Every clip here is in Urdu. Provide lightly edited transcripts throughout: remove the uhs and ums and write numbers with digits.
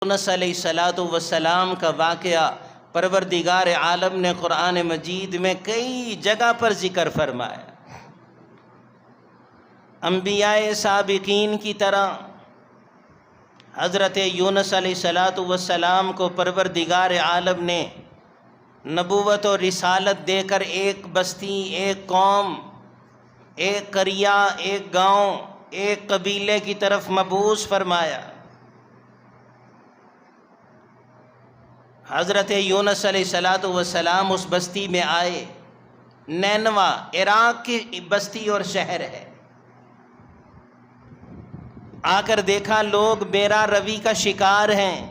یونس علیہ السلام کا واقعہ پروردگار عالم نے قرآن مجید میں کئی جگہ پر ذکر فرمایا۔ انبیاء سابقین کی طرح حضرت یونس علیہ السلام کو پروردگار عالم نے نبوت و رسالت دے کر ایک بستی، ایک قوم، ایک قریہ، ایک گاؤں، ایک قبیلے کی طرف مبعوث فرمایا۔ حضرت یونس علیہ السلام اس بستی میں آئے۔ نینوا عراق کی بستی اور شہر ہے۔ آ کر دیکھا لوگ بیرا روی کا شکار ہیں،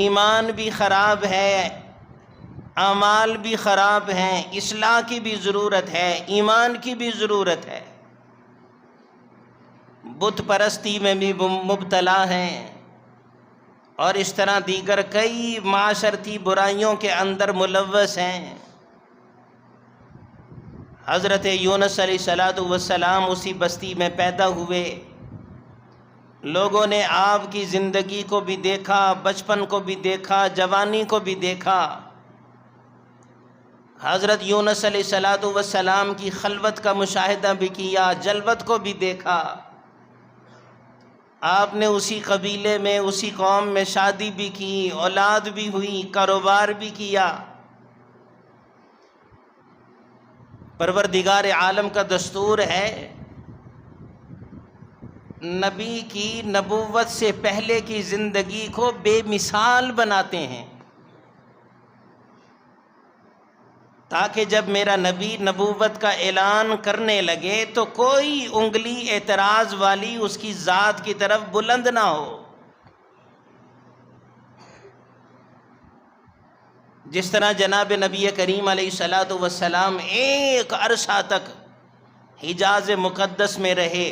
ایمان بھی خراب ہے، اعمال بھی خراب ہیں، اصلاح کی بھی ضرورت ہے، ایمان کی بھی ضرورت ہے، بت پرستی میں بھی مبتلا ہیں، اور اس طرح دیگر کئی معاشرتی برائیوں کے اندر ملوث ہیں۔ حضرت یونس علیہ السلام اسی بستی میں پیدا ہوئے۔ لوگوں نے آپ کی زندگی کو بھی دیکھا، بچپن کو بھی دیکھا، جوانی کو بھی دیکھا۔ حضرت یونس علیہ السلام کی خلوت کا مشاہدہ بھی کیا، جلوت کو بھی دیکھا۔ آپ نے اسی قبیلے میں، اسی قوم میں شادی بھی کی، اولاد بھی ہوئی، کاروبار بھی کیا۔ پروردگار عالم کا دستور ہے، نبی کی نبوت سے پہلے کی زندگی کو بے مثال بناتے ہیں، تاکہ جب میرا نبی نبوت کا اعلان کرنے لگے تو کوئی انگلی اعتراض والی اس کی ذات کی طرف بلند نہ ہو۔ جس طرح جناب نبی کریم علیہ السلام ایک عرصہ تک حجاز مقدس میں رہے،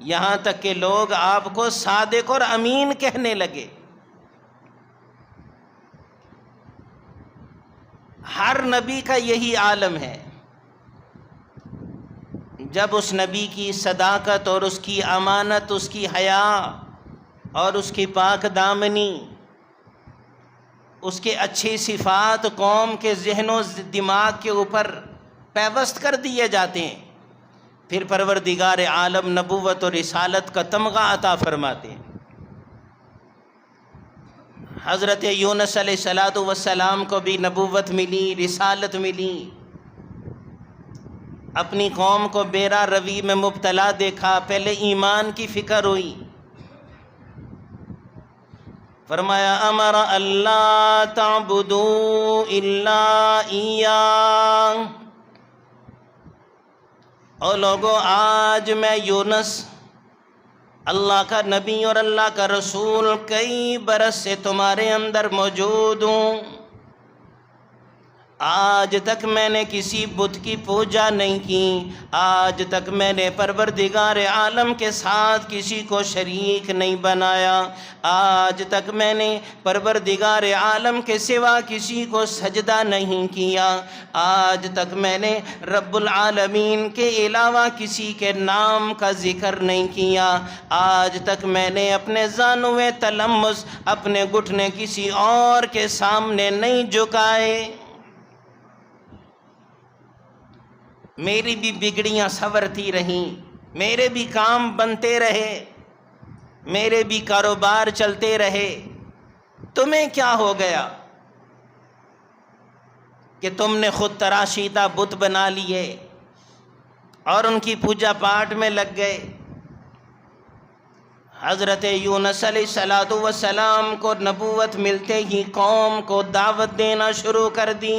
یہاں تک کہ لوگ آپ کو صادق اور امین کہنے لگے۔ ہر نبی کا یہی عالم ہے، جب اس نبی کی صداقت اور اس کی امانت، اس کی حیا اور اس کی پاک دامنی، اس کے اچھی صفات قوم کے ذہن و دماغ کے اوپر پیوست کر دیے جاتے ہیں، پھر پروردگار عالم نبوت اور رسالت کا تمغہ عطا فرماتے ہیں۔ حضرت یونس علیہ السلام کو بھی نبوت ملی، رسالت ملی۔ اپنی قوم کو بیرا روی میں مبتلا دیکھا، پہلے ایمان کی فکر ہوئی۔ فرمایا امر اللہ تعبدوا الا ایاہ، او لوگو آج میں یونس اللہ کا نبی اور اللہ کا رسول کئی برس سے تمہارے اندر موجود ہوں۔ آج تک میں نے کسی بت کی پوجا نہیں کی، آج تک میں نے پروردگار عالم کے ساتھ کسی کو شریک نہیں بنایا، آج تک میں نے پروردگار عالم کے سوا کسی کو سجدہ نہیں کیا، آج تک میں نے رب العالمین کے علاوہ کسی کے نام کا ذکر نہیں کیا، آج تک میں نے اپنے زانوے تلمس، اپنے گھٹنے کسی اور کے سامنے نہیں جھکائے۔ میری بھی بگڑیاں سنورتی رہیں، میرے بھی کام بنتے رہے، میرے بھی کاروبار چلتے رہے، تمہیں کیا ہو گیا کہ تم نے خود تراشیدہ بت بنا لیے اور ان کی پوجا پاٹ میں لگ گئے؟ حضرت یونس علیہ السلام کو نبوت ملتے ہی قوم کو دعوت دینا شروع کر دی۔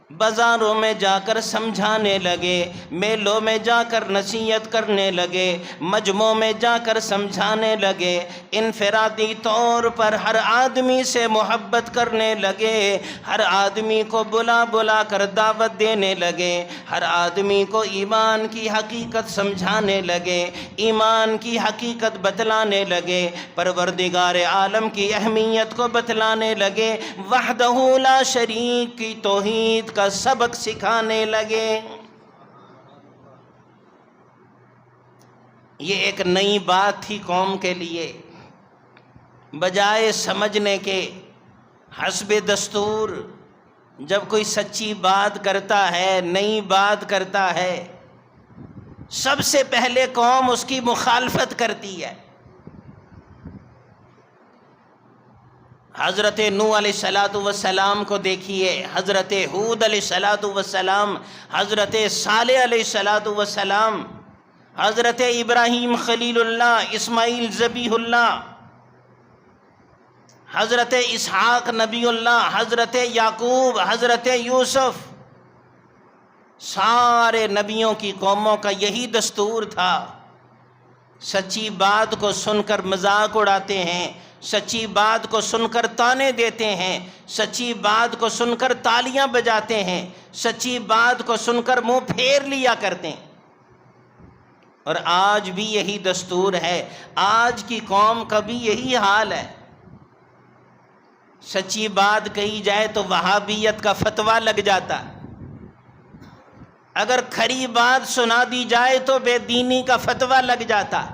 بازاروں میں جا کر سمجھانے لگے، میلوں میں جا کر نصیحت کرنے لگے، مجمعوں میں جا کر سمجھانے لگے، انفرادی طور پر ہر آدمی سے محبت کرنے لگے، ہر آدمی کو بلا بلا کر دعوت دینے لگے، ہر آدمی کو ایمان کی حقیقت سمجھانے لگے، ایمان کی حقیقت بتلانے لگے، پروردگار عالم کی اہمیت کو بتلانے لگے، وحدہ لا شریک کی توحید کا سبق سکھانے لگے۔ یہ ایک نئی بات تھی قوم کے لیے۔ بجائے سمجھنے کے حسب دستور جب کوئی سچی بات کرتا ہے، نئی بات کرتا ہے، سب سے پہلے قوم اس کی مخالفت کرتی ہے۔ حضرت نوح علیہ السلام کو دیکھیے، حضرت ہود علیہ السلام، حضرت صالح علیہ السلام، حضرت ابراہیم خلیل اللہ، اسماعیل ذبیح اللہ، حضرت اسحاق نبی اللہ، حضرت یعقوب، حضرت یوسف، سارے نبیوں کی قوموں کا یہی دستور تھا۔ سچی بات کو سن کر مذاق اڑاتے ہیں، سچی بات کو سن کر طعنے دیتے ہیں، سچی بات کو سن کر تالیاں بجاتے ہیں، سچی بات کو سن کر منہ پھیر لیا کرتے ہیں۔ اور آج بھی یہی دستور ہے، آج کی قوم کا بھی یہی حال ہے۔ سچی بات کہی جائے تو وہابیت کا فتویٰ لگ جاتا، اگر کھری بات سنا دی جائے تو بے دینی کا فتویٰ لگ جاتا۔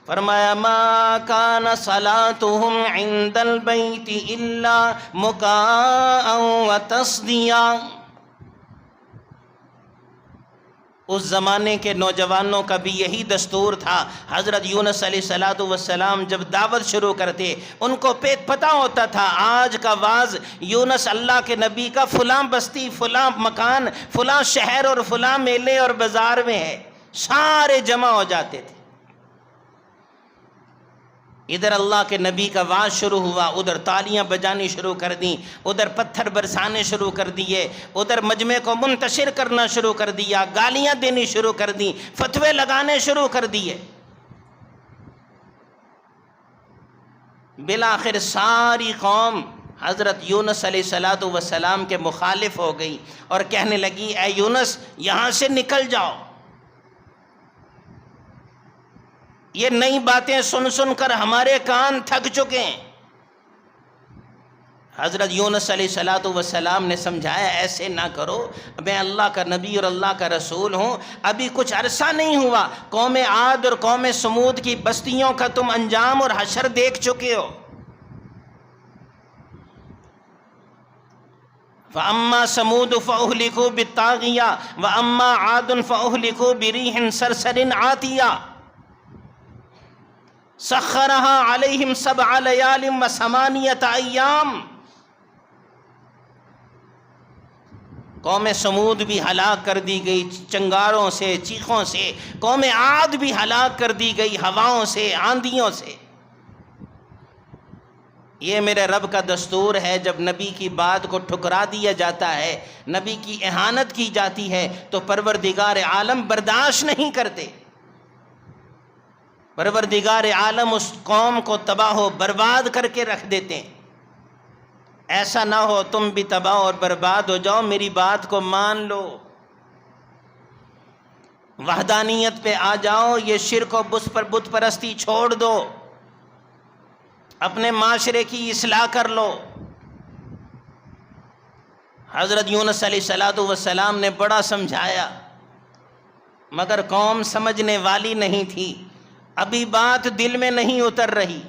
فرمایا ما کان صلاتهم عند البیت الا مکاء وتصدیہ۔ اس زمانے کے نوجوانوں کا بھی یہی دستور تھا۔ حضرت یونس علیہ السلام جب دعوت شروع کرتے، ان کو پتہ ہوتا تھا آج کا واعظ یونس اللہ کے نبی کا فلاں بستی، فلاں مکان، فلاں شہر اور فلاں میلے اور بازار میں ہے، سارے جمع ہو جاتے تھے۔ ادھر اللہ کے نبی کا واعظ شروع ہوا، ادھر تالیاں بجانی شروع کر دیں، ادھر پتھر برسانے شروع کر دیے، ادھر مجمع کو منتشر کرنا شروع کر دیا، گالیاں دینی شروع کر دیں، فتوے لگانے شروع کر دیے۔ بالآخر ساری قوم حضرت یونس علیہ السلام کے مخالف ہو گئی اور کہنے لگی اے یونس یہاں سے نکل جاؤ، یہ نئی باتیں سن سن کر ہمارے کان تھک چکے ہیں۔ حضرت یونس علیہ السلام نے سمجھایا ایسے نہ کرو، میں اللہ کا نبی اور اللہ کا رسول ہوں، ابھی کچھ عرصہ نہیں ہوا قوم عاد اور قوم سمود کی بستیوں کا تم انجام اور حشر دیکھ چکے ہو۔ فَأَمَّا سَمُودُ فَأُهْلِكُوا بِالطَّاغِيَةِ وَأَمَّا عَادٌ فَأُهْلِكُوا بِرِيحٍ صَرْصَرٍ عَاتِيَةٍ سَخَّرَهَا عَلَيْهِمْ 7 لَيَالٍ و8 أَيَّامٍ۔ قوم سمود بھی ہلاک کر دی گئی چنگاروں سے، چیخوں سے، قوم عاد بھی ہلاک کر دی گئی ہواؤں سے، آندھیوں سے۔ یہ میرے رب کا دستور ہے، جب نبی کی بات کو ٹھکرا دیا جاتا ہے، نبی کی اہانت کی جاتی ہے تو پروردگار عالم برداشت نہیں کرتے۔ پروردگار عالم اس قوم کو تباہ و برباد کر کے رکھ دیتے ہیں۔ ایسا نہ ہو تم بھی تباہ اور برباد ہو جاؤ، میری بات کو مان لو، وحدانیت پہ آ جاؤ، یہ شرک و بت پرستی چھوڑ دو، اپنے معاشرے کی اصلاح کر لو۔ حضرت یونس علیہ السلام نے بڑا سمجھایا مگر قوم سمجھنے والی نہیں تھی، ابھی بات دل میں نہیں اتر رہی۔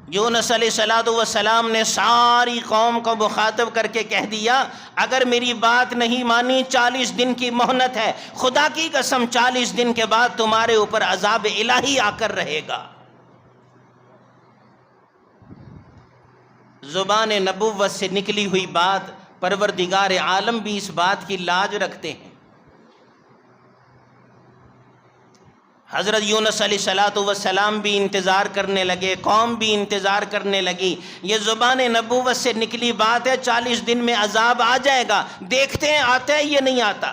یونس علیہ السلام نے ساری قوم کو مخاطب کر کے کہہ دیا اگر میری بات نہیں مانی 40 دن کی مہلت ہے، خدا کی قسم 40 دن کے بعد تمہارے اوپر عذاب الہی آ کر رہے گا۔ زبان نبوت سے نکلی ہوئی بات، پروردگار عالم بھی اس بات کی لاج رکھتے ہیں۔ حضرت یونس علیہ السلام بھی انتظار کرنے لگے، قوم بھی انتظار کرنے لگی، یہ زبان نبوت سے نکلی بات ہے، 40 دن میں عذاب آ جائے گا، دیکھتے ہیں آتا ہے یہ نہیں آتا۔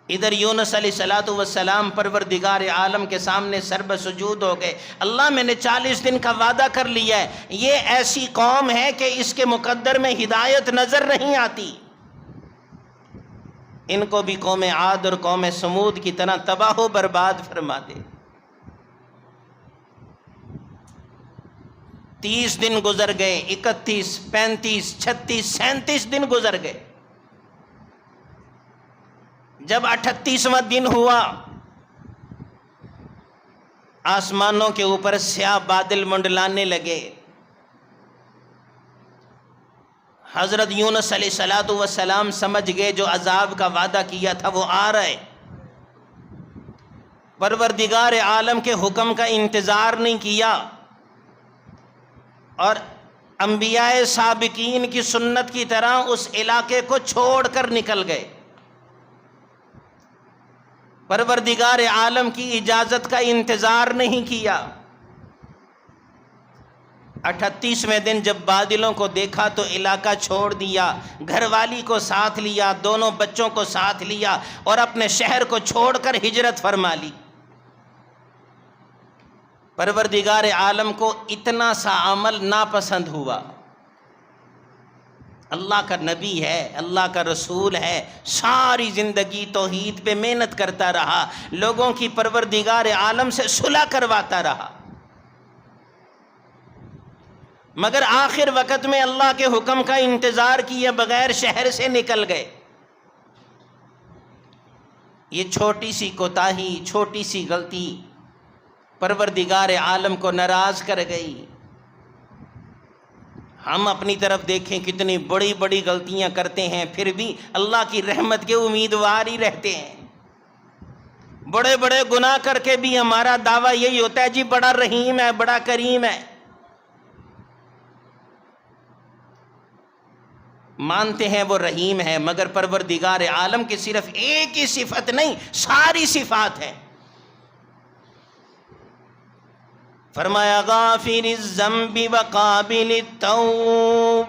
ادھر یونس علیہ السلام پروردگار عالم کے سامنے سر بسجود ہو گئے، اللہ میں نے 40 دن کا وعدہ کر لیا ہے، یہ ایسی قوم ہے کہ اس کے مقدر میں ہدایت نظر نہیں آتی، ان کو بھی قوم عاد اور قوم سمود کی طرح تباہ و برباد فرما دے۔ 30 دن گزر گئے، 31، 35، 36، 37 دن گزر گئے، جب 38واں دن ہوا، آسمانوں کے اوپر سیاہ بادل منڈلانے لگے، حضرت یونس علیہ السلام سمجھ گئے جو عذاب کا وعدہ کیا تھا وہ آ رہا ہے۔ پروردگار عالم کے حکم کا انتظار نہیں کیا اور انبیاء سابقین کی سنت کی طرح اس علاقے کو چھوڑ کر نکل گئے۔ پروردگار عالم کی اجازت کا انتظار نہیں کیا۔ 38ویں دن جب بادلوں کو دیکھا تو علاقہ چھوڑ دیا، گھر والی کو ساتھ لیا، دونوں بچوں کو ساتھ لیا اور اپنے شہر کو چھوڑ کر ہجرت فرما لی۔ پروردگار عالم کو اتنا سا عمل ناپسند ہوا۔ اللہ کا نبی ہے، اللہ کا رسول ہے، ساری زندگی توحید پہ محنت کرتا رہا، لوگوں کی پروردگار عالم سے صلح کرواتا رہا، مگر آخر وقت میں اللہ کے حکم کا انتظار کیے بغیر شہر سے نکل گئے۔ یہ چھوٹی سی کوتاہی، چھوٹی سی غلطی پروردگار عالم کو ناراض کر گئی۔ ہم اپنی طرف دیکھیں کتنی بڑی بڑی غلطیاں کرتے ہیں، پھر بھی اللہ کی رحمت کے امیدوار ہی رہتے ہیں۔ بڑے بڑے گناہ کر کے بھی ہمارا دعویٰ یہی ہوتا ہے جی بڑا رحیم ہے، بڑا کریم ہے۔ مانتے ہیں وہ رحیم ہے، مگر پروردگار عالم کی صرف ایک ہی صفت نہیں، ساری صفات ہیں۔ فرمایا غافر الذنب وقابل التوب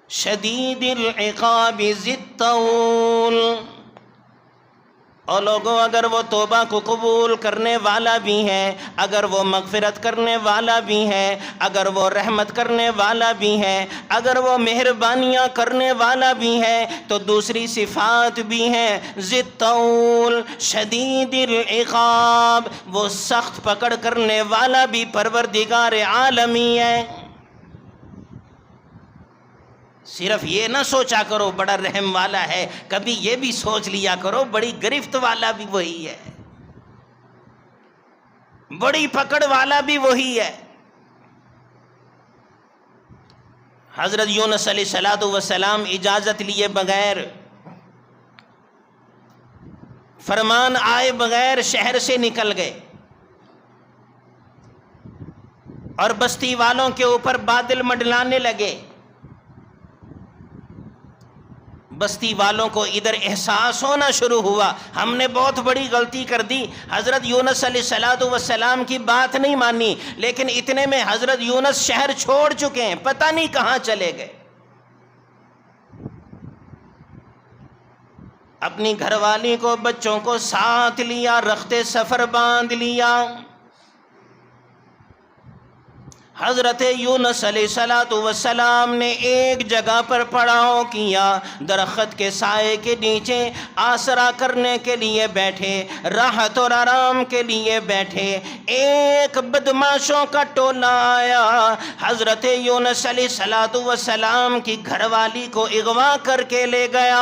شدید العقاب ذی الطول۔ اور لوگوں اگر وہ توبہ کو قبول کرنے والا بھی ہے، اگر وہ مغفرت کرنے والا بھی ہے، اگر وہ رحمت کرنے والا بھی ہے، اگر وہ مہربانیاں کرنے والا بھی ہے، تو دوسری صفات بھی ہیں، ذی الطول شدید العقاب، وہ سخت پکڑ کرنے والا بھی پروردگار عالمی ہے۔ صرف یہ نہ سوچا کرو بڑا رحم والا ہے، کبھی یہ بھی سوچ لیا کرو بڑی گرفت والا بھی وہی ہے، بڑی پکڑ والا بھی وہی ہے۔ حضرت یونس علیہ السلام اجازت لیے بغیر، فرمان آئے بغیر شہر سے نکل گئے اور بستی والوں کے اوپر بادل منڈلانے لگے۔ بستی والوں کو ادھر احساس ہونا شروع ہوا ہم نے بہت بڑی غلطی کر دی، حضرت یونس علیہ السلام کی بات نہیں مانی، لیکن اتنے میں حضرت یونس شہر چھوڑ چکے ہیں، پتہ نہیں کہاں چلے گئے۔ اپنی گھر والی کو، بچوں کو ساتھ لیا، رخت سفر باندھ لیا۔ حضرت یونس علیہ السلام نے ایک جگہ پر پڑاؤ کیا، درخت کے سائے کے نیچے آسرا کرنے کے لیے بیٹھے، راحت اور آرام کے لیے بیٹھے۔ ایک بدماشوں کا ٹولہ آیا، حضرت یونس علیہ السلام کی گھر والی کو اغوا کر کے لے گیا۔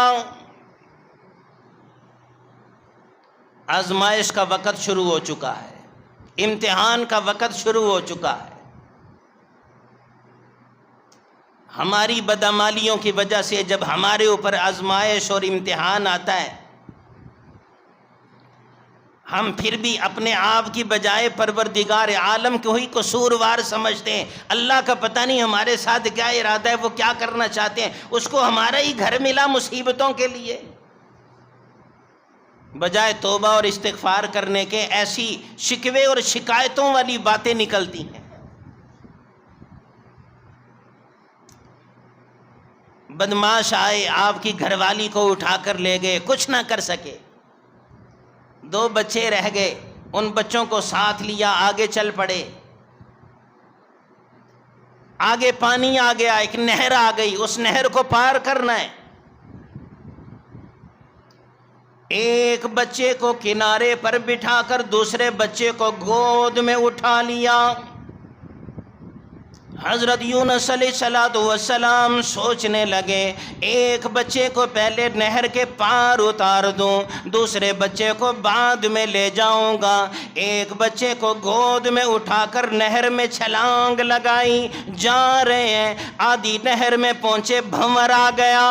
آزمائش کا وقت شروع ہو چکا ہے، امتحان کا وقت شروع ہو چکا ہے۔ ہماری بدعمالیوں کی وجہ سے جب ہمارے اوپر آزمائش اور امتحان آتا ہے، ہم پھر بھی اپنے آپ کی بجائے پروردگار عالم کو ہی قصوروار سمجھتے ہیں۔ اللہ کا پتہ نہیں ہمارے ساتھ کیا ارادہ ہے، وہ کیا کرنا چاہتے ہیں، اس کو ہمارا ہی گھر ملا مصیبتوں کے لیے۔ بجائے توبہ اور استغفار کرنے کے ایسی شکوے اور شکایتوں والی باتیں نکلتی ہیں۔ بدماش آئے، آپ کی گھر والی کو اٹھا کر لے گئے، کچھ نہ کر سکے، 2 بچے رہ گئے، ان بچوں کو ساتھ لیا، آگے چل پڑے۔ آگے پانی آ گیا، ایک نہر آ گئی، اس نہر کو پار کرنا ہے۔ ایک بچے کو کنارے پر بٹھا کر دوسرے بچے کو گود میں اٹھا لیا۔ حضرت یونس علیہ السلام سوچنے لگے، ایک بچے کو پہلے نہر کے پار اتار دوں، دوسرے بچے کو بعد میں لے جاؤں گا۔ ایک بچے کو گود میں اٹھا کر نہر میں چھلانگ لگائی، جا رہے ہیں، آدھی نہر میں پہنچے، بھنور آ گیا،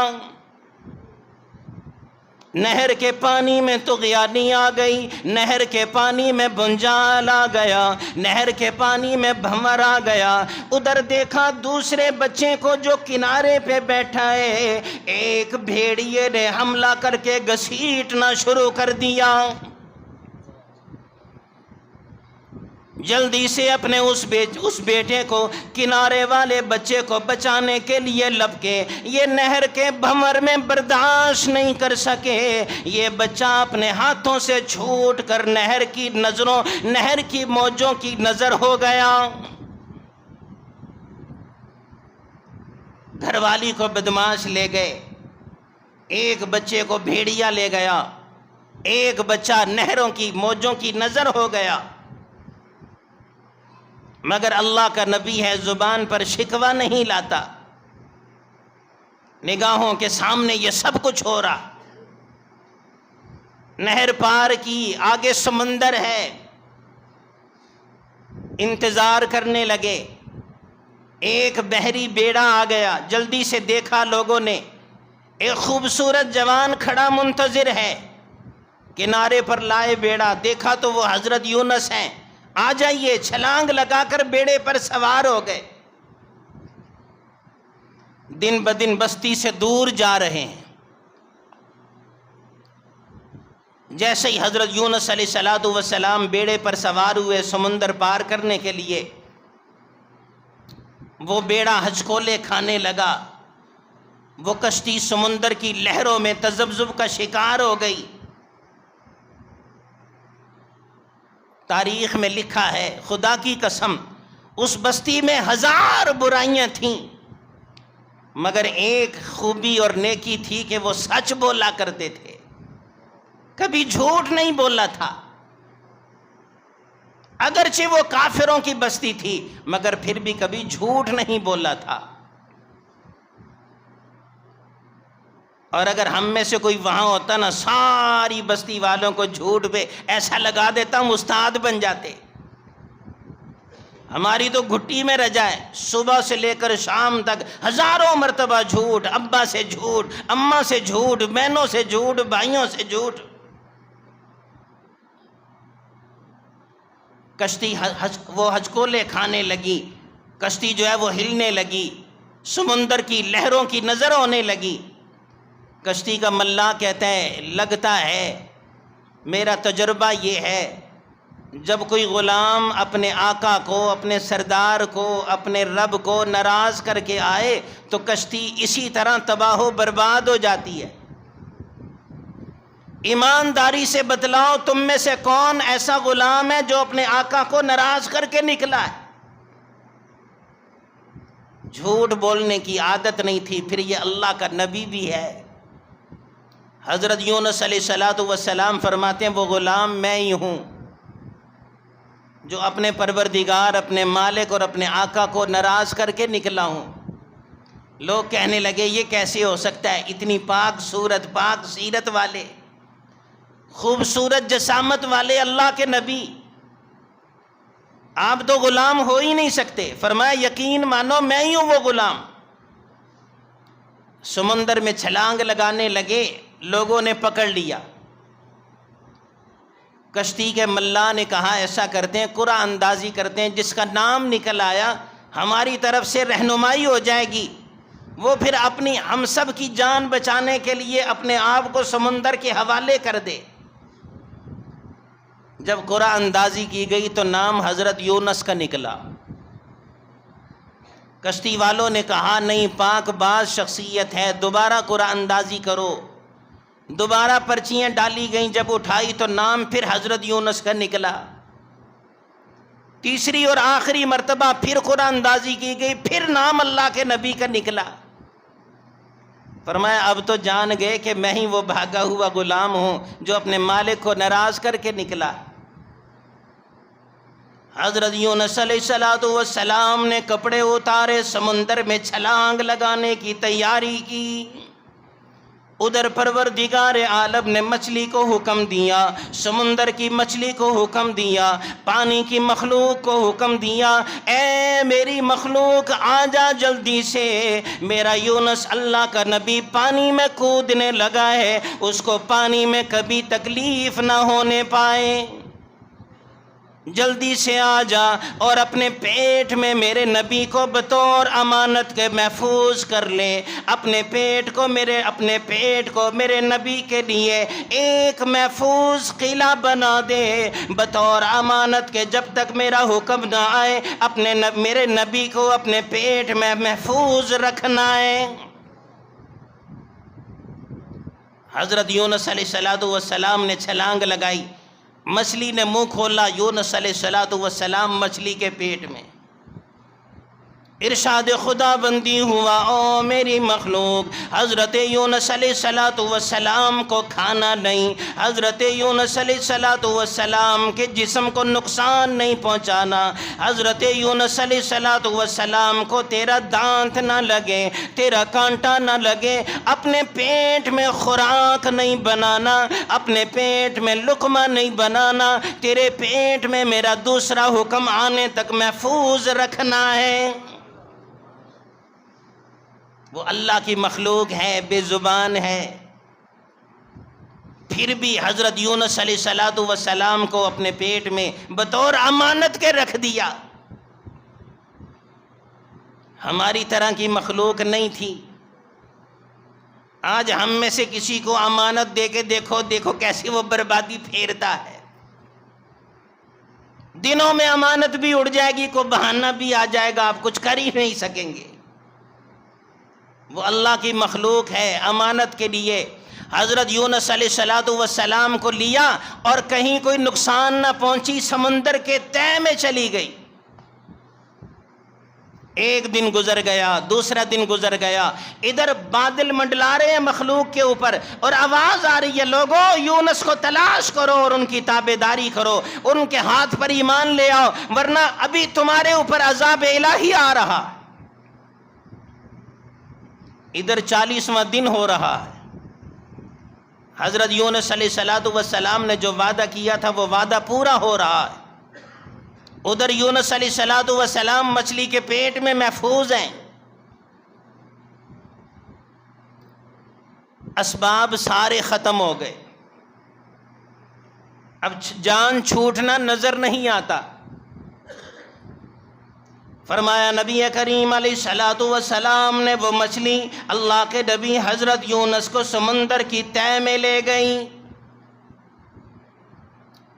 نہر کے پانی میں طغیانی آ گئی، نہر کے پانی میں بنجال آ گیا، نہر کے پانی میں بھنور آ گیا۔ ادھر دیکھا دوسرے بچے کو جو کنارے پہ بیٹھا ہے، ایک بھیڑیے نے حملہ کر کے گھسیٹنا شروع کر دیا۔ جلدی سے اپنے اس بیٹے کو، کنارے والے بچے کو بچانے کے لیے لپکے، یہ نہر کے بھنور میں برداشت نہیں کر سکے، یہ بچہ اپنے ہاتھوں سے چھوٹ کر نہر کی موجوں کی نظر ہو گیا۔ گھر والی کو بدماش لے گئے، ایک بچے کو بھیڑیا لے گیا، ایک بچہ نہروں کی موجوں کی نظر ہو گیا۔ مگر اللہ کا نبی ہے، زبان پر شکوہ نہیں لاتا، نگاہوں کے سامنے یہ سب کچھ ہو رہا، نہر پار کی، آگے سمندر ہے، انتظار کرنے لگے۔ ایک بحری بیڑا آ گیا، جلدی سے دیکھا لوگوں نے، ایک خوبصورت جوان کھڑا منتظر ہے، کنارے پر لائے بیڑا، دیکھا تو وہ حضرت یونس ہیں، آ جائیے، چھلانگ لگا کر بیڑے پر سوار ہو گئے۔ دن بدن بستی سے دور جا رہے ہیں۔ جیسے ہی حضرت یونس علیہ السلام بیڑے پر سوار ہوئے سمندر پار کرنے کے لیے، وہ بیڑا ہچکولے کھانے لگا، وہ کشتی سمندر کی لہروں میں تذبذب کا شکار ہو گئی۔ تاریخ میں لکھا ہے، خدا کی قسم، اس بستی میں 1000 برائیاں تھیں، مگر ایک خوبی اور نیکی تھی کہ وہ سچ بولا کرتے تھے، کبھی جھوٹ نہیں بولا تھا۔ اگرچہ وہ کافروں کی بستی تھی، مگر پھر بھی کبھی جھوٹ نہیں بولا تھا۔ اور اگر ہم میں سے کوئی وہاں ہوتا نا، ساری بستی والوں کو جھوٹ پہ ایسا لگا دیتا، ہم استاد بن جاتے۔ ہماری تو گھٹی میں رجا ہے، صبح سے لے کر شام تک ہزاروں مرتبہ جھوٹ، ابا سے جھوٹ، اماں سے جھوٹ، بہنوں سے جھوٹ، بھائیوں سے جھوٹ۔ کشتی وہ ہچکولے کھانے لگی، کشتی جو ہے وہ ہلنے لگی، سمندر کی لہروں کی نظر ہونے لگی۔ کشتی کا ملاح کہتا ہے، لگتا ہے میرا تجربہ یہ ہے، جب کوئی غلام اپنے آقا کو، اپنے سردار کو، اپنے رب کو ناراض کر کے آئے تو کشتی اسی طرح تباہ و برباد ہو جاتی ہے۔ ایمانداری سے بتلاؤ، تم میں سے کون ایسا غلام ہے جو اپنے آقا کو ناراض کر کے نکلا ہے؟ جھوٹ بولنے کی عادت نہیں تھی، پھر یہ اللہ کا نبی بھی ہے۔ حضرت یونس علیہ السلام فرماتے ہیں، وہ غلام میں ہی ہوں جو اپنے پروردگار، اپنے مالک اور اپنے آقا کو ناراض کر کے نکلا ہوں۔ لوگ کہنے لگے یہ کیسے ہو سکتا ہے، اتنی پاک صورت، پاک سیرت والے، خوبصورت جسامت والے اللہ کے نبی، آپ تو غلام ہو ہی نہیں سکتے۔ فرمایا یقین مانو میں ہی ہوں وہ غلام۔ سمندر میں چھلانگ لگانے لگے، لوگوں نے پکڑ لیا۔ کشتی کے ملاح نے کہا ایسا کرتے ہیں، قرعہ اندازی کرتے ہیں، جس کا نام نکل آیا ہماری طرف سے رہنمائی ہو جائے گی، وہ پھر اپنی ہم سب کی جان بچانے کے لیے اپنے آپ کو سمندر کے حوالے کر دے۔ جب قرعہ اندازی کی گئی تو نام حضرت یونس کا نکلا۔ کشتی والوں نے کہا نہیں، پاک باز شخصیت ہے، دوبارہ قرعہ اندازی کرو۔ دوبارہ پرچیاں ڈالی گئیں، جب اٹھائی تو نام پھر حضرت یونس کا نکلا۔ تیسری اور آخری مرتبہ پھر قرعہ اندازی کی گئی، پھر نام اللہ کے نبی کا نکلا۔ فرمایا اب تو جان گئے کہ میں ہی وہ بھاگا ہوا غلام ہوں جو اپنے مالک کو ناراض کر کے نکلا۔ حضرت یونس علیہ السلام نے کپڑے اتارے، سمندر میں چھلانگ لگانے کی تیاری کی۔ ادھر پروردگار عالم نے مچھلی کو حکم دیا، سمندر کی مچھلی کو حکم دیا، پانی کی مخلوق کو حکم دیا، اے میری مخلوق آ جا جلدی سے، میرا یونس اللہ کا نبی پانی میں کودنے لگا ہے، اس کو پانی میں کبھی تکلیف نہ ہونے پائے، جلدی سے آ جا اور اپنے پیٹ میں میرے نبی کو بطور امانت کے محفوظ کر لے، اپنے پیٹ کو میرے نبی کے لیے ایک محفوظ قلعہ بنا دے بطور امانت کے، جب تک میرا حکم نہ آئے میرے نبی کو اپنے پیٹ میں محفوظ رکھنا ہے۔ حضرت یونس علیہ السلام نے چھلانگ لگائی، مچھلی نے منہ کھولا، یونس علیہ السلام مچھلی کے پیٹ میں۔ ارشاد خدا بندی ہوا، او میری مخلوق، حضرت یونس علیہ السلام کو کھانا نہیں، حضرت یونس علیہ السلام کے جسم کو نقصان نہیں پہنچانا، حضرت یونس علیہ السلام کو تیرا دانت نہ لگے، تیرا کانٹا نہ لگے، اپنے پیٹ میں خوراک نہیں بنانا، اپنے پیٹ میں لقمہ نہیں بنانا، تیرے پیٹ میں میرا دوسرا حکم آنے تک محفوظ رکھنا ہے۔ وہ اللہ کی مخلوق ہے، بے زبان ہے، پھر بھی حضرت یونس علیہ السلام کو اپنے پیٹ میں بطور امانت کے رکھ دیا۔ ہماری طرح کی مخلوق نہیں تھی۔ آج ہم میں سے کسی کو امانت دے کے دیکھو کیسے وہ بربادی پھیرتا ہے۔ دنوں میں امانت بھی اڑ جائے گی، کوئی بہانہ بھی آ جائے گا، آپ کچھ کر ہی نہیں سکیں گے۔ وہ اللہ کی مخلوق ہے، امانت کے لیے حضرت یونس علیہ السلام کو لیا اور کہیں کوئی نقصان نہ پہنچی، سمندر کے تہ میں چلی گئی۔ ایک دن گزر گیا، دوسرا دن گزر گیا، ادھر بادل منڈلا رہے ہیں مخلوق کے اوپر اور آواز آ رہی ہے، لوگوں یونس کو تلاش کرو اور ان کی تابعداری کرو، ان کے ہاتھ پر ایمان لے آؤ ورنہ ابھی تمہارے اوپر عذاب الہی آ رہا۔ ادھر 40واں دن ہو رہا ہے، حضرت یونس علیہ السلام نے جو وعدہ کیا تھا وہ وعدہ پورا ہو رہا ہے۔ ادھر یونس علیہ السلام مچھلی کے پیٹ میں محفوظ ہیں۔ اسباب سارے ختم ہو گئے، اب جان چھوٹنا نظر نہیں آتا۔ فرمایا نبی کریم علیہ السلام نے وہ مچھلی اللہ کے نبی حضرت یونس کو سمندر کی تہ میں لے گئی۔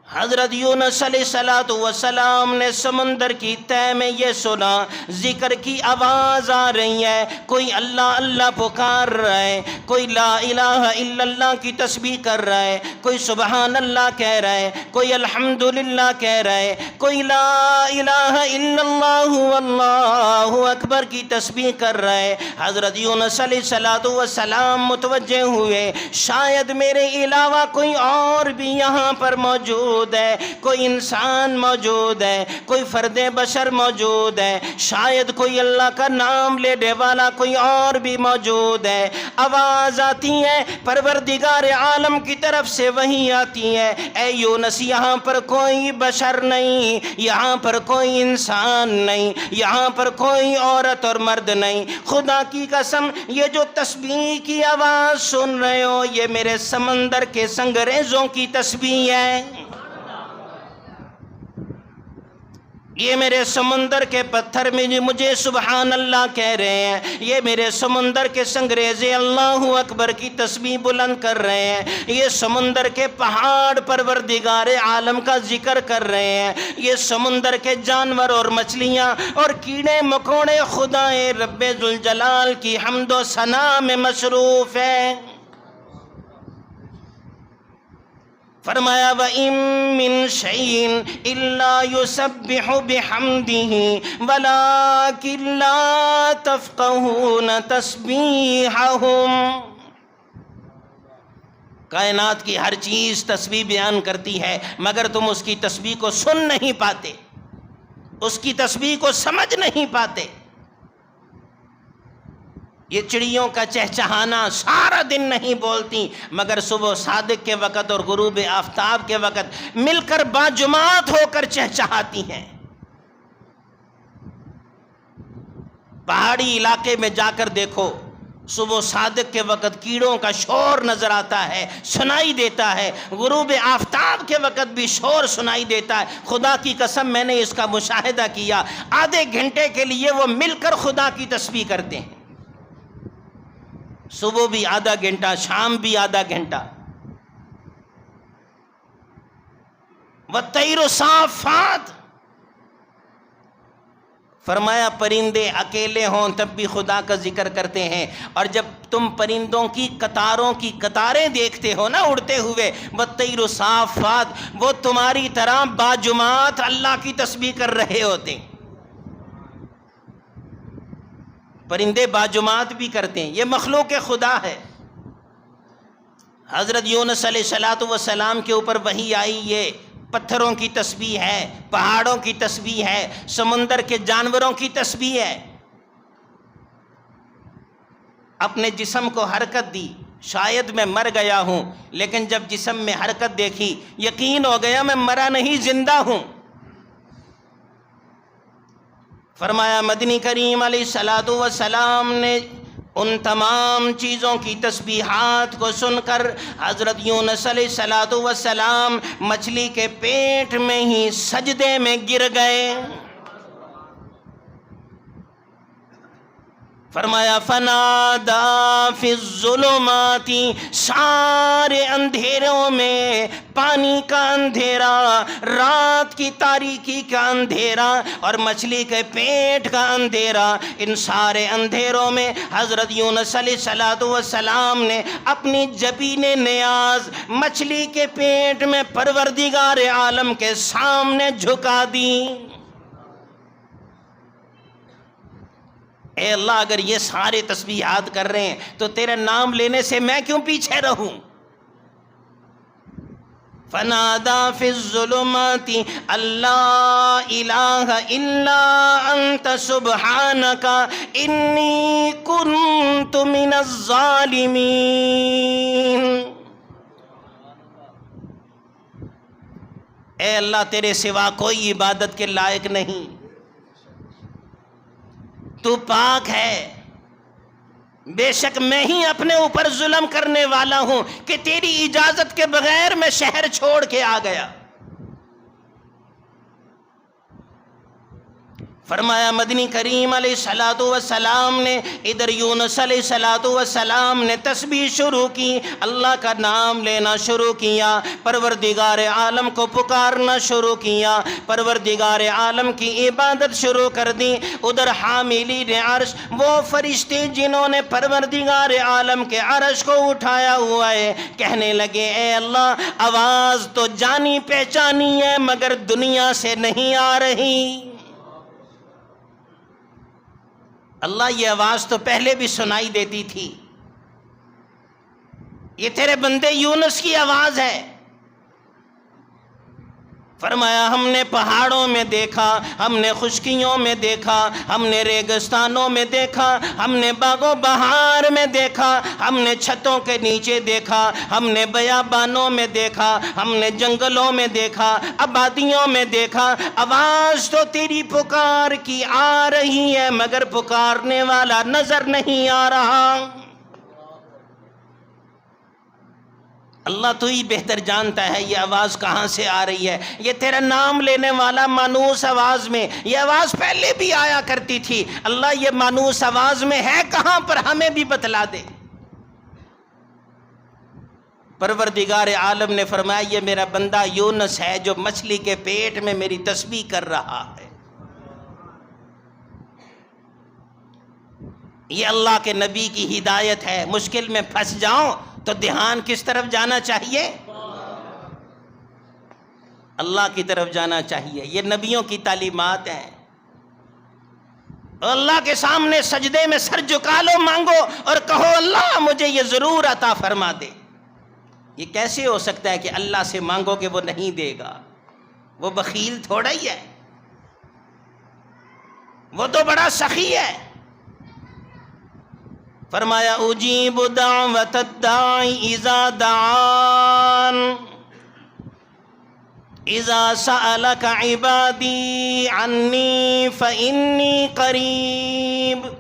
حضرت یونس علیہ السلام نے سمندر کی تہ میں یہ سنا، ذکر کی آواز آ رہی ہے، کوئی اللہ اللہ پکار رہا ہے، کوئی لا الہ الا اللہ کی تسبیح کر رہا ہے، کوئی سبحان اللہ کہہ رہا ہے، کوئی الحمدللہ کہہ رہا ہے، کوئی لا الہ الا اللہ واللہ اکبر کی تسبیح کر رہا ہے۔ حضرت یونس علیہ السلام متوجہ ہوئے، شاید میرے علاوہ کوئی اور بھی یہاں پر موجود ہے، کوئی انسان موجود ہے، کوئی فرد بشر موجود ہے، شاید کوئی اللہ کا نام لینے والا کوئی اور بھی موجود ہے۔ آواز آتی ہے پروردگار عالم کی طرف سے، وہی آتی ہے، اے یونس یہاں پر کوئی بشر نہیں، یہاں پر کوئی انسان نہیں، یہاں پر کوئی عورت اور مرد نہیں، خدا کی قسم یہ جو تسبیح کی آواز سن رہے ہو یہ میرے سمندر کے سنگریزوں کی تسبیح ہے، یہ میرے سمندر کے پتھر میں مجھے سبحان اللہ کہہ رہے ہیں، یہ میرے سمندر کے سنگریزے اللہ اکبر کی تسبیح بلند کر رہے ہیں، یہ سمندر کے پہاڑ پروردگار عالم کا ذکر کر رہے ہیں، یہ سمندر کے جانور اور مچھلیاں اور کیڑے مکوڑے خدا رب ذوالجلال کی حمد و ثنا میں مصروف ہیں۔ فرمایا وَإِن مِّن شَيْءٍ إِلَّا يُسَبِّحُ بِحَمْدِهِ وَلَٰكِن لَّا تَفْقَهُونَ تَسْبِيحَهُمْ۔ کائنات کی ہر چیز تسبیح بیان کرتی ہے مگر تم اس کی تسبیح کو سن نہیں پاتے۔ اس کی تسبیح کو سمجھ نہیں پاتے۔ یہ چڑیوں کا چہچہانا سارا دن نہیں بولتی، مگر صبح صادق کے وقت اور غروب آفتاب کے وقت مل کر باجماعت ہو کر چہچہاتی ہیں۔ پہاڑی علاقے میں جا کر دیکھو، صبح صادق کے وقت کیڑوں کا شور نظر آتا ہے، سنائی دیتا ہے، غروب آفتاب کے وقت بھی شور سنائی دیتا ہے۔ خدا کی قسم میں نے اس کا مشاہدہ کیا، آدھے گھنٹے کے لیے وہ مل کر خدا کی تسبیح کرتے ہیں، صبح بھی آدھا گھنٹہ، شام بھی آدھا گھنٹہ۔ وَالطَّيْرُ صَافَّاتٍ، فرمایا پرندے اکیلے ہوں تب بھی خدا کا ذکر کرتے ہیں، اور جب تم پرندوں کی قطاروں کی قطاریں دیکھتے ہو نا اڑتے ہوئے، وَالطَّيْرُ صَافَّاتٍ، وہ تمہاری طرح باجماعت اللہ کی تسبیح کر رہے ہوتے ہیں۔ پرندے باجماعت بھی کرتے ہیں، یہ مخلوق خدا ہے۔ حضرت یونس علیہ السلام کے اوپر وحی آئی، یہ پتھروں کی تسبیح ہے، پہاڑوں کی تسبیح ہے، سمندر کے جانوروں کی تسبیح ہے۔ اپنے جسم کو حرکت دی، شاید میں مر گیا ہوں، لیکن جب جسم میں حرکت دیکھی یقین ہو گیا میں مرا نہیں، زندہ ہوں۔ فرمایا مدنی کریم علیہ السلام نے ان تمام چیزوں کی تسبیحات کو سن کر حضرت یونس علیہ السلام مچھلی کے پیٹ میں ہی سجدے میں گر گئے۔ فرمایا فنادا فی الظلمات، سارے اندھیروں میں، پانی کا اندھیرا، رات کی تاریکی کا اندھیرا اور مچھلی کے پیٹ کا اندھیرا، ان سارے اندھیروں میں حضرت یونس علیہ السلام نے اپنی جبین نیاز مچھلی کے پیٹ میں پروردگار عالم کے سامنے جھکا دی۔ اے اللہ، اگر یہ سارے تسبیحات کر رہے ہیں تو تیرے نام لینے سے میں کیوں پیچھے رہوں؟ فنادا فی الظلمات اللہ الہ الا انت سبحانک انی کنت من الظالمین۔ اے اللہ، تیرے سوا کوئی عبادت کے لائق نہیں، تو پاک ہے، بے شک میں ہی اپنے اوپر ظلم کرنے والا ہوں کہ تیری اجازت کے بغیر میں شہر چھوڑ کے آ گیا۔ فرمایا مدنی کریم علیہ السلام نے ادھر یونس علیہ السلام نے تسبیح شروع کی، اللہ کا نام لینا شروع کیا، پروردگار عالم کو پکارنا شروع کیا، پروردگار عالم کی عبادت شروع کر دی۔ ادھر حاملین عرش، وہ فرشتے جنہوں نے پروردگار عالم کے عرش کو اٹھایا ہوا ہے، کہنے لگے اے اللہ، آواز تو جانی پہچانی ہے مگر دنیا سے نہیں آ رہی۔ اللہ، یہ آواز تو پہلے بھی سنائی دیتی تھی، یہ تیرے بندے یونس کی آواز ہے۔ فرمایا ہم نے پہاڑوں میں دیکھا، ہم نے خشکیوں میں دیکھا، ہم نے ریگستانوں میں دیکھا، ہم نے باغ و بہار میں دیکھا، ہم نے چھتوں کے نیچے دیکھا، ہم نے بیابانوں میں دیکھا، ہم نے جنگلوں میں دیکھا، آبادیوں میں دیکھا، آواز تو تیری پکار کی آ رہی ہے مگر پکارنے والا نظر نہیں آ رہا۔ اللہ تو ہی بہتر جانتا ہے یہ آواز کہاں سے آ رہی ہے۔ یہ تیرا نام لینے والا مانوس آواز میں، یہ آواز پہلے بھی آیا کرتی تھی، اللہ یہ مانوس آواز میں ہے کہاں پر ہمیں بھی بتلا دے۔ پروردگار عالم نے فرمایا یہ میرا بندہ یونس ہے جو مچھلی کے پیٹ میں میری تسبیح کر رہا ہے۔ یہ اللہ کے نبی کی ہدایت ہے۔ مشکل میں پھنس جاؤ تو دھیان کس طرف جانا چاہیے؟ اللہ کی طرف جانا چاہیے۔ یہ نبیوں کی تعلیمات ہیں۔ اللہ کے سامنے سجدے میں سر جھکا لو، مانگو اور کہو اللہ مجھے یہ ضرور عطا فرما دے۔ یہ کیسے ہو سکتا ہے کہ اللہ سے مانگو کہ وہ نہیں دے گا؟ وہ بخیل تھوڑا ہی ہے۔ وہ تو بڑا سخی ہے. فرمایا اجیب دعوت الداعی اذا دعان اذا سألک عبادی عنی فإنی قریب.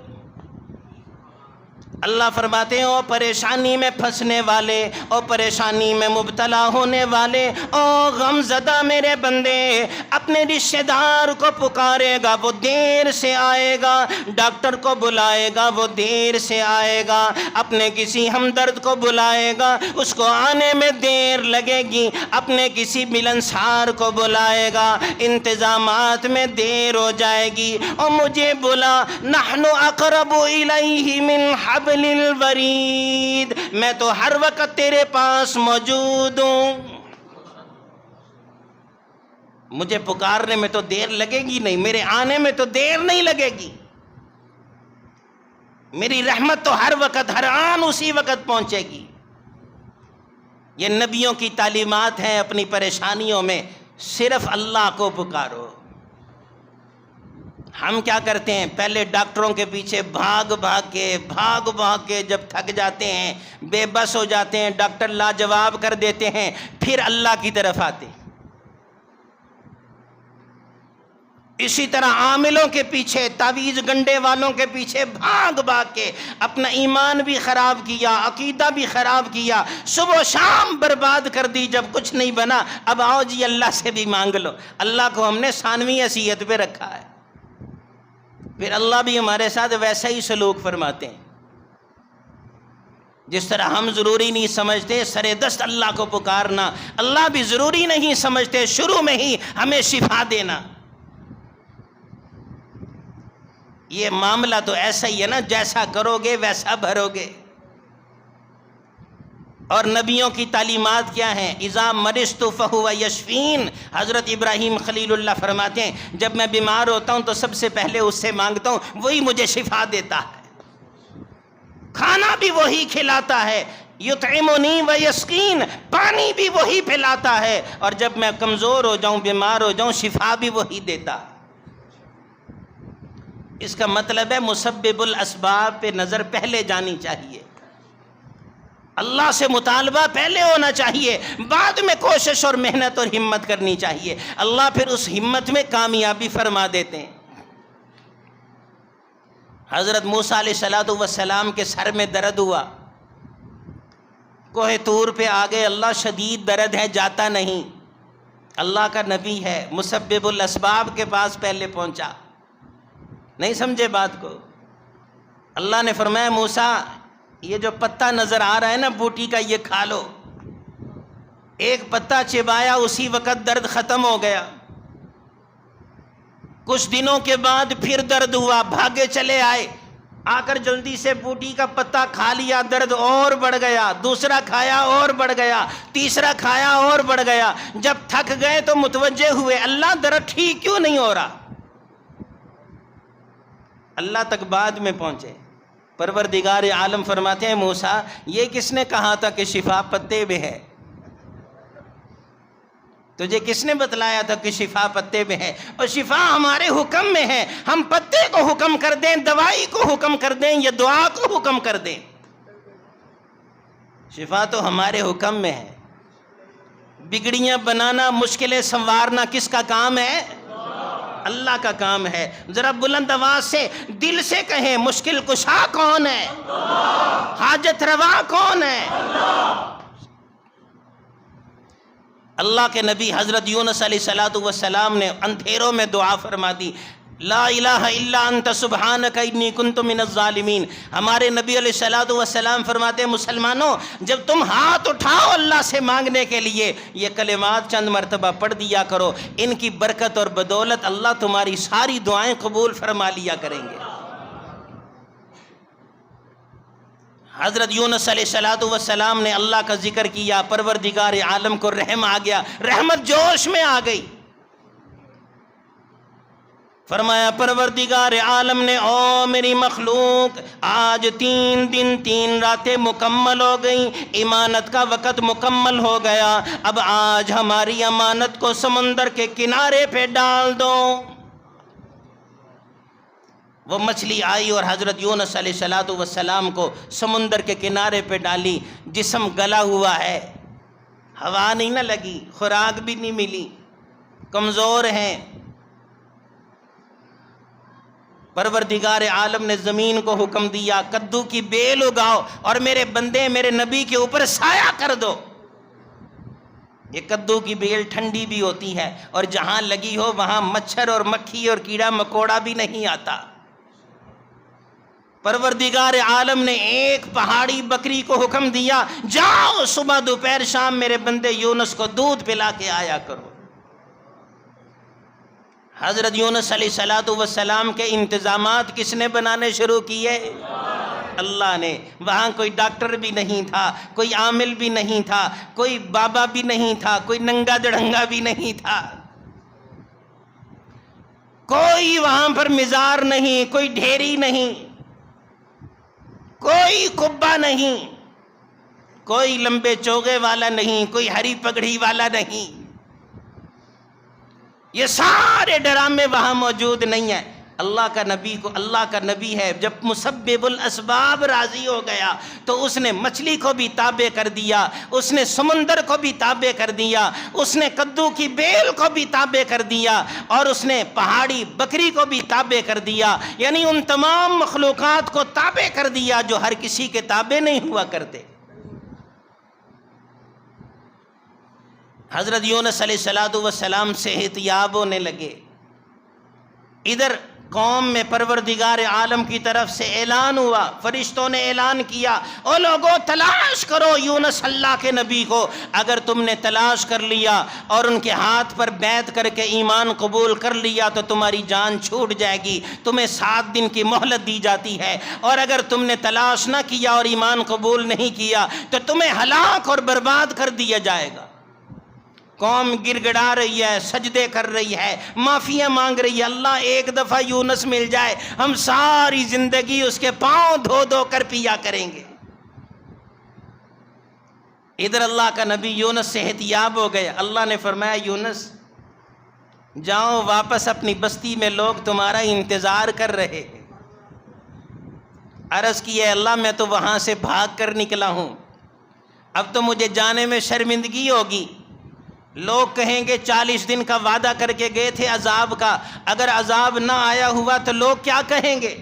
اللہ فرماتے ہیں او پریشانی میں پھنسنے والے، او پریشانی میں مبتلا ہونے والے، او غم زدہ میرے بندے، اپنے رشتہ دار کو پکارے گا وہ دیر سے آئے گا، ڈاکٹر کو بلائے گا وہ دیر سے آئے گا، اپنے کسی ہمدرد کو بلائے گا اس کو آنے میں دیر لگے گی، اپنے کسی ملنسار کو بلائے گا انتظامات میں دیر ہو جائے گی. اور مجھے بلا، نحن اقرب الیہ من حبل الورید، میں تو ہر وقت تیرے پاس موجود ہوں. مجھے پکارنے میں تو دیر لگے گی نہیں، میرے آنے میں تو دیر نہیں لگے گی. میری رحمت تو ہر وقت ہر آن اسی وقت پہنچے گی. یہ نبیوں کی تعلیمات ہیں. اپنی پریشانیوں میں صرف اللہ کو پکارو. ہم کیا کرتے ہیں؟ پہلے ڈاکٹروں کے پیچھے بھاگ بھاگ کے جب تھک جاتے ہیں، بے بس ہو جاتے ہیں، ڈاکٹر لاجواب کر دیتے ہیں، پھر اللہ کی طرف آتے. اسی طرح عاملوں کے پیچھے، تعویذ گنڈے والوں کے پیچھے بھاگ کے اپنا ایمان بھی خراب کیا، عقیدہ بھی خراب کیا، صبح و شام برباد کر دی. جب کچھ نہیں بنا، اب آؤ جی اللہ سے بھی مانگ لو. اللہ کو ہم نے ثانوی حیثیت پہ رکھا ہے. پھر اللہ بھی ہمارے ساتھ ویسا ہی سلوک فرماتے ہیں. جس طرح ہم ضروری نہیں سمجھتے سر دست اللہ کو پکارنا، اللہ بھی ضروری نہیں سمجھتے شروع میں ہی ہمیں شفا دینا. یہ معاملہ تو ایسا ہی ہے نا، جیسا کرو گے ویسا بھرو گے. اور نبیوں کی تعلیمات کیا ہیں؟ اذا مرضت فہو یشفین. حضرت ابراہیم خلیل اللہ فرماتے ہیں جب میں بیمار ہوتا ہوں تو سب سے پہلے اس سے مانگتا ہوں، وہی مجھے شفا دیتا ہے. کھانا بھی وہی کھلاتا ہے، یطعمنی و یسقین، پانی بھی وہی پلاتا ہے، اور جب میں کمزور ہو جاؤں بیمار ہو جاؤں شفا بھی وہی دیتا ہے. اس کا مطلب ہے مسبب الاسباب پہ نظر پہلے جانی چاہیے، اللہ سے مطالبہ پہلے ہونا چاہیے، بعد میں کوشش اور محنت اور ہمت کرنی چاہیے. اللہ پھر اس ہمت میں کامیابی فرما دیتے ہیں. حضرت موسیٰ علیہ السلام کے سر میں درد ہوا، کوہ طور پہ آگے، اللہ شدید درد ہے جاتا نہیں. اللہ کا نبی ہے، مسبب الاسباب کے پاس پہلے پہنچا. نہیں سمجھے بات کو؟ اللہ نے فرمایا موسیٰ یہ جو پتا نظر آ رہا ہے نا بوٹی کا، یہ کھا لو. ایک پتا چبایا، اسی وقت درد ختم ہو گیا. کچھ دنوں کے بعد پھر درد ہوا، بھاگے چلے آئے، آ کر جلدی سے بوٹی کا پتا کھا لیا، درد اور بڑھ گیا. دوسرا کھایا اور بڑھ گیا، تیسرا کھایا اور بڑھ گیا. جب تھک گئے تو متوجہ ہوئے اللہ درد ٹھیک کیوں نہیں ہو رہا. اللہ تک بعد میں پہنچے. پروردگار عالم فرماتے ہیں موسیٰ یہ کس نے کہا تھا کہ شفا پتے میں ہے؟ تجھے کس نے بتلایا تھا کہ شفا پتے میں ہے؟ اور شفا ہمارے حکم میں ہے. ہم پتے کو حکم کر دیں، دوائی کو حکم کر دیں، یا دعا کو حکم کر دیں، شفا تو ہمارے حکم میں ہے. بگڑیاں بنانا، مشکلیں سنوارنا کس کا کام ہے؟ اللہ کا کام ہے. ذرا بلند آواز سے دل سے کہیں مشکل کشا کون ہے؟ حاجت روا کون ہے؟ اللہ کے نبی حضرت یونس علیہ السلام نے اندھیروں میں دعا فرما دی، لا الہ الا انت سبحانک انی کنت من الظالمین. ہمارے نبی علیہ السلام فرماتے ہیں مسلمانوں جب تم ہاتھ اٹھاؤ اللہ سے مانگنے کے لیے یہ کلمات چند مرتبہ پڑھ دیا کرو، ان کی برکت اور بدولت اللہ تمہاری ساری دعائیں قبول فرما لیا کریں گے. حضرت یونس علیہ السلام نے اللہ کا ذکر کیا، پروردگار عالم کو رحم آ گیا، رحمت جوش میں آ گئی. فرمایا پروردگار عالم نے او میری مخلوق آج 3 دن 3 راتیں مکمل ہو گئیں، امانت کا وقت مکمل ہو گیا. اب آج ہماری امانت کو سمندر کے کنارے پہ ڈال دو. وہ مچھلی آئی اور حضرت یونس علیہ السلام کو سمندر کے کنارے پہ ڈالی. جسم گلا ہوا ہے، ہوا نہیں نہ لگی، خوراک بھی نہیں ملی، کمزور ہیں. پروردگار عالم نے زمین کو حکم دیا کدو کی بیل اگاؤ اور میرے بندے میرے نبی کے اوپر سایہ کر دو. یہ کدو کی بیل ٹھنڈی بھی ہوتی ہے اور جہاں لگی ہو وہاں مچھر اور مکھی اور کیڑا مکوڑا بھی نہیں آتا. پروردگار عالم نے ایک پہاڑی بکری کو حکم دیا جاؤ صبح دوپہر شام میرے بندے یونس کو دودھ پلا کے آیا کرو. حضرت یونس علیہ السلام کے انتظامات کس نے بنانے شروع کیے؟ اللہ نے. وہاں کوئی ڈاکٹر بھی نہیں تھا، کوئی عامل بھی نہیں تھا، کوئی بابا بھی نہیں تھا، کوئی ننگا دڑنگا بھی نہیں تھا، کوئی وہاں پر مزار نہیں، کوئی ڈھیری نہیں، کوئی قبہ نہیں، کوئی لمبے چوغے والا نہیں، کوئی ہری پگڑی والا نہیں. یہ سارے ڈرامے وہاں موجود نہیں ہیں. اللہ کا نبی کو اللہ کا نبی ہے. جب مسبب الاسباب راضی ہو گیا تو اس نے مچھلی کو بھی تابع کر دیا، اس نے سمندر کو بھی تابع کر دیا، اس نے کدو کی بیل کو بھی تابع کر دیا اور اس نے پہاڑی بکری کو بھی تابع کر دیا. یعنی ان تمام مخلوقات کو تابع کر دیا جو ہر کسی کے تابع نہیں ہوا کرتے. حضرت یونس علیہ السلام صحت یاب ہونے لگے. ادھر قوم میں پروردگار عالم کی طرف سے اعلان ہوا، فرشتوں نے اعلان کیا او لوگوں تلاش کرو یونس اللہ کے نبی کو. اگر تم نے تلاش کر لیا اور ان کے ہاتھ پر بیعت کر کے ایمان قبول کر لیا تو تمہاری جان چھوٹ جائے گی، تمہیں 7 دن کی مہلت دی جاتی ہے. اور اگر تم نے تلاش نہ کیا اور ایمان قبول نہیں کیا تو تمہیں ہلاک اور برباد کر دیا جائے گا. قوم گر گڑا رہی ہے، سجدے کر رہی ہے، معافیاں مانگ رہی ہے. اللہ ایک دفعہ یونس مل جائے ہم ساری زندگی اس کے پاؤں دھو دھو کر پیا کریں گے. ادھر اللہ کا نبی یونس صحت یاب ہو گئے. اللہ نے فرمایا یونس جاؤ واپس اپنی بستی میں، لوگ تمہارا انتظار کر رہے. عرض کی ہے اللہ میں تو وہاں سے بھاگ کر نکلا ہوں، اب تو مجھے جانے میں شرمندگی ہوگی. لوگ کہیں گے 40 دن کا وعدہ کر کے گئے تھے عذاب کا، اگر عذاب نہ آیا ہوا تو لوگ کیا کہیں گے؟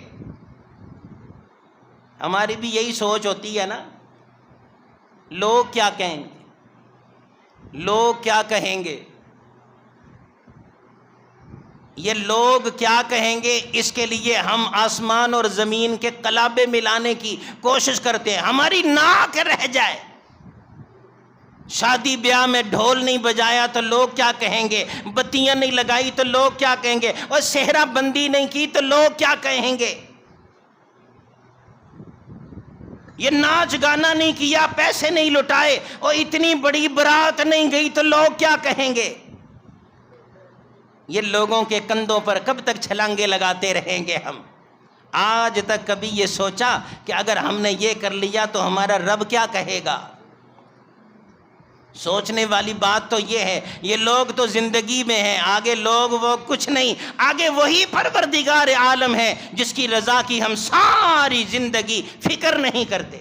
ہماری بھی یہی سوچ ہوتی ہے نا، لوگ کیا کہیں گے، لوگ کیا کہیں گے. یہ لوگ کیا کہیں گے اس کے لیے ہم آسمان اور زمین کے قلابے ملانے کی کوشش کرتے ہیں. ہماری ناک رہ جائے، شادی بیاہ میں ڈھول نہیں بجایا تو لوگ کیا کہیں گے، بتیاں نہیں لگائی تو لوگ کیا کہیں گے، اور صحرا بندی نہیں کی تو لوگ کیا کہیں گے، یہ ناچ گانا نہیں کیا، پیسے نہیں لٹائے اور اتنی بڑی برات نہیں گئی تو لوگ کیا کہیں گے. یہ لوگوں کے کندھوں پر کب تک چھلانگے لگاتے رہیں گے ہم؟ آج تک کبھی یہ سوچا کہ اگر ہم نے یہ کر لیا تو ہمارا رب کیا کہے گا؟ سوچنے والی بات تو یہ ہے. یہ لوگ تو زندگی میں ہیں، آگے لوگ وہ کچھ نہیں، آگے وہی پروردگار عالم ہے جس کی رضا کی ہم ساری زندگی فکر نہیں کرتے.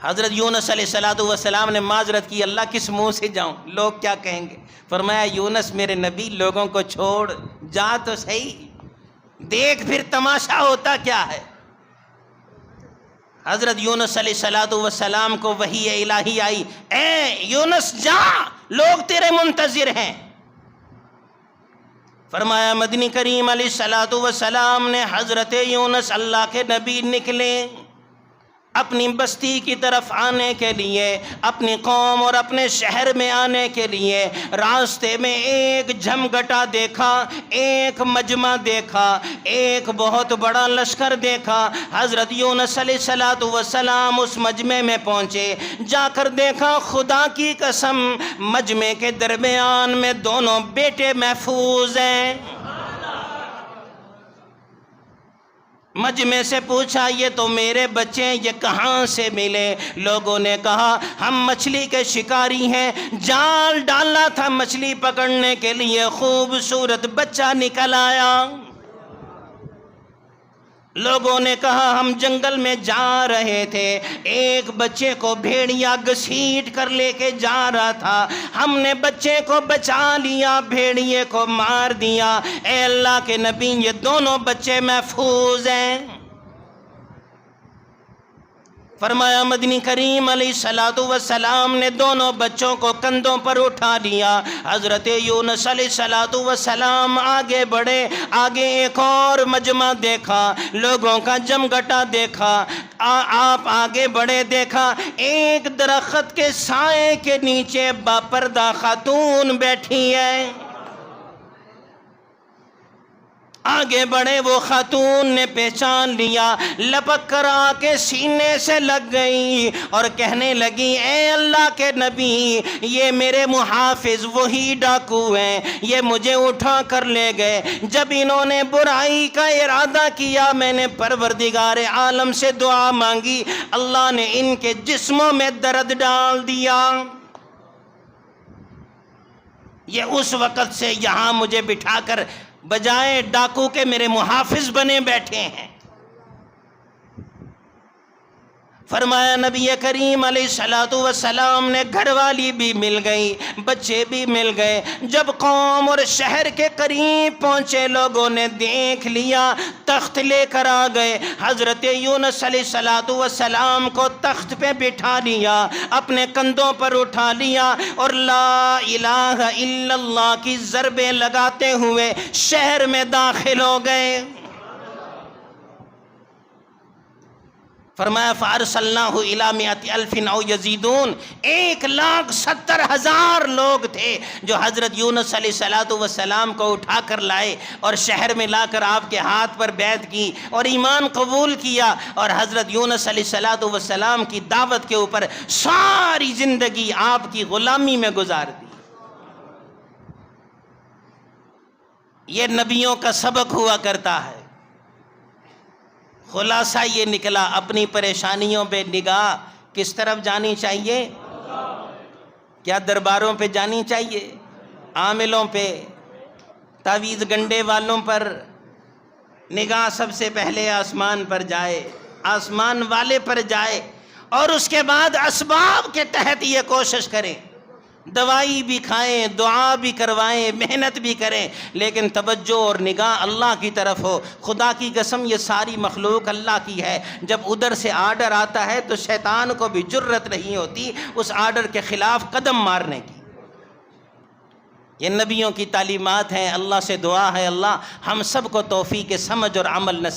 حضرت یونس علیہ السلام نے معذرت کی اللہ کس منہ سے جاؤں، لوگ کیا کہیں گے؟ فرمایا یونس میرے نبی لوگوں کو چھوڑ جا تو صحیح، دیکھ پھر تماشا ہوتا کیا ہے. حضرت یونس علیہ السلام کو وحی الہی آئی، اے یونس جا لوگ تیرے منتظر ہیں. فرمایا مدنی کریم علیہ السلام نے حضرت یونس اللہ کے نبی نکلے اپنی بستی کی طرف آنے کے لیے، اپنی قوم اور اپنے شہر میں آنے کے لیے. راستے میں ایک جھمگٹا دیکھا، ایک مجمع دیکھا، ایک بہت بڑا لشکر دیکھا. حضرت یونس علیہ السلام اس مجمع میں پہنچے، جا کر دیکھا خدا کی قسم مجمع کے درمیان میں دونوں بیٹے محفوظ ہیں. مجمع سے پوچھا یہ تو میرے بچے ہیں، یہ کہاں سے ملے؟ لوگوں نے کہا ہم مچھلی کے شکاری ہیں، جال ڈالا تھا مچھلی پکڑنے کے لیے، خوبصورت بچہ نکل آیا۔ لوگوں نے کہا ہم جنگل میں جا رہے تھے، ایک بچے کو بھیڑیا گھسیٹ کر لے کے جا رہا تھا، ہم نے بچے کو بچا لیا، بھیڑیے کو مار دیا۔ اے اللہ کے نبی یہ دونوں بچے محفوظ ہیں۔ فرمایا مدنی کریم علیہ الصلوۃ والسلام نے دونوں بچوں کو کندھوں پر اٹھا لیا۔ حضرت یونس علیہ الصلوۃ والسلام آگے بڑھے، آگے ایک اور مجمع دیکھا، لوگوں کا جمگٹا دیکھا۔ آپ آگے بڑھے، دیکھا ایک درخت کے سائے کے نیچے باپردہ خاتون بیٹھی ہے۔ آگے بڑھے، وہ خاتون نے پہچان لیا، لپک کر آ کے سینے سے لگ گئی اور کہنے لگی اے اللہ کے نبی، یہ میرے محافظ وہی ڈاکو ہیں، یہ مجھے اٹھا کر لے گئے۔ جب انہوں نے برائی کا ارادہ کیا، میں نے پروردگار عالم سے دعا مانگی، اللہ نے ان کے جسموں میں درد ڈال دیا۔ یہ اس وقت سے یہاں مجھے بٹھا کر بجائے ڈاکو کے میرے محافظ بنے بیٹھے ہیں۔ فرمایا نبی کریم علیہ الصلوۃ والسلام نے گھر والی بھی مل گئی، بچے بھی مل گئے۔ جب قوم اور شہر کے قریب پہنچے، لوگوں نے دیکھ لیا، تخت لے کر آ گئے۔ حضرت یونس علیہ الصلوۃ والسلام کو تخت پہ بٹھا لیا، اپنے کندھوں پر اٹھا لیا اور لا الہ الا اللہ کی ضربیں لگاتے ہوئے شہر میں داخل ہو گئے۔ فرمایا فَأَرْسَلْنَاهُ إِلَىٰ مِائَةِ أَلْفٍ أَوْ يَزِيدُونَ، 1,70,000 لوگ تھے جو حضرت یونس علیہ الصلوۃ والسلام کو اٹھا کر لائے اور شہر میں لا کر آپ کے ہاتھ پر بیعت کی اور ایمان قبول کیا، اور حضرت یونس علیہ الصلوۃ والسلام کی دعوت کے اوپر ساری زندگی آپ کی غلامی میں گزار دی۔ یہ نبیوں کا سبق ہوا کرتا ہے۔ خلاصہ یہ نکلا، اپنی پریشانیوں پہ نگاہ کس طرف جانی چاہیے؟ کیا درباروں پہ جانی چاہیے؟ عاملوں پہ، تعویذ گنڈے والوں پر؟ نگاہ سب سے پہلے آسمان پر جائے، آسمان والے پر جائے، اور اس کے بعد اسباب کے تحت یہ کوشش کریں، دوائی بھی کھائیں، دعا بھی کروائیں، محنت بھی کریں، لیکن توجہ اور نگاہ اللہ کی طرف ہو۔ خدا کی قسم یہ ساری مخلوق اللہ کی ہے، جب ادھر سے آرڈر آتا ہے تو شیطان کو بھی جرت نہیں ہوتی اس آرڈر کے خلاف قدم مارنے کی۔ یہ نبیوں کی تعلیمات ہیں۔ اللہ سے دعا ہے اللہ ہم سب کو توفیق سمجھ اور عمل نصیب